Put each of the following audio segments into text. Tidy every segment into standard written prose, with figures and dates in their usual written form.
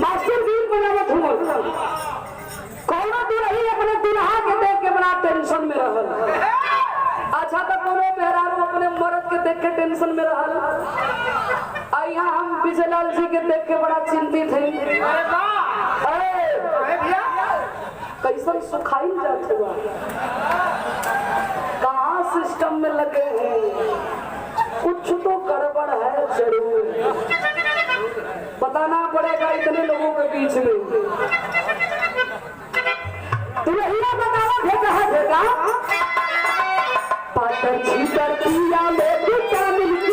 Master जी बनावत हुआ कौनो दुल्ही अपने दुल्हा के देख के बड़ा टेंशन में रहल। अच्छा तो कोनो मेहरारू अपने मर्द के देख के टेंशन में रहल। यहाँ हम विजयलाल जी के देख के बड़ा चिंतित हैं। कैसन सुखाई जाते हुआ कहाँ सिस्टम में लगे हैं, कुछ तो गड़बड़ है जरूर, बताना पड़ेगा इतने लोगों के बीच में। दुल्हिया बतावा भेजा पातर छीतर पिया ले पिता मिलती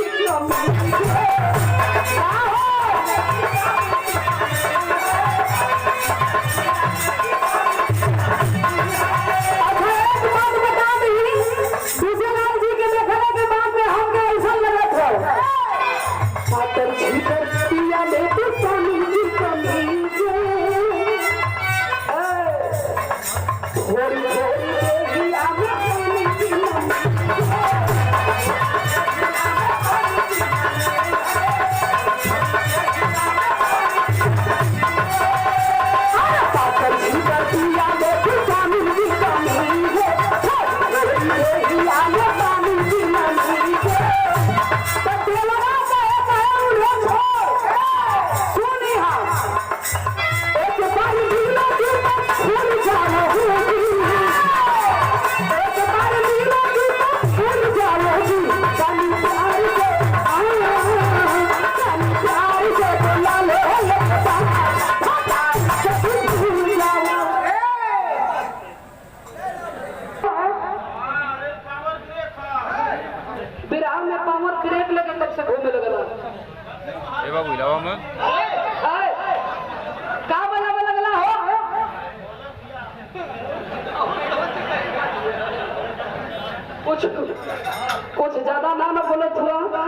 कुछ ज्यादा ना बोले थोड़ा लोगों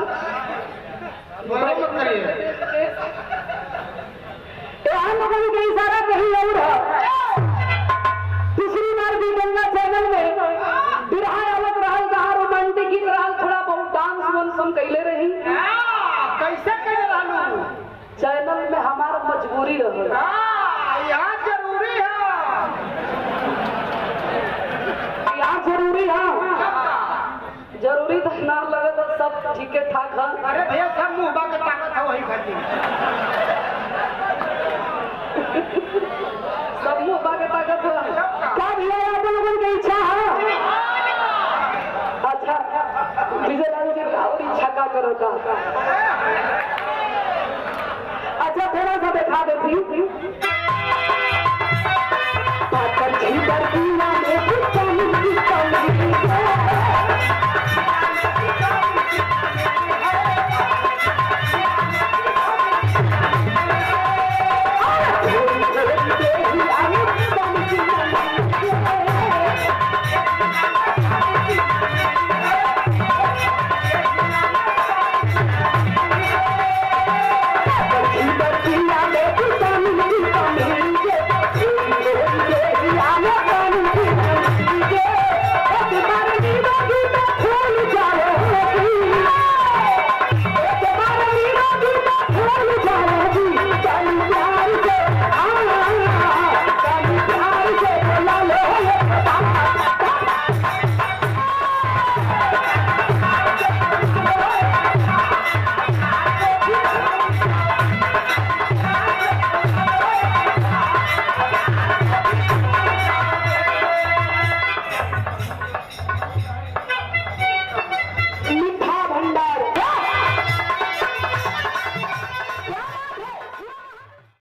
का इशारा कहीं और है। दूसरी बार भी गंगा चैनल में बिरहा अलग रहल, कहा रोमांटिक गीत रहल, थोड़ा बहुत डांस वांस हम कैले रही। कैसे कैले रहलू? चैनल में हमारा मजबूरी रहे, यहाँ जरूरी है, यहाँ जरूरी है, जरूरी तो ना लगे तो सब ठीक ठाक है। अरे भैया सब मुंह बाके ताकत है वही खाती सब मुंह बाके ताकत है। क्या भैया आप लोगों की इच्छा है? अच्छा विजयलाल जी और इच्छा का करो का? अच्छा थोड़ा सा दिखा देती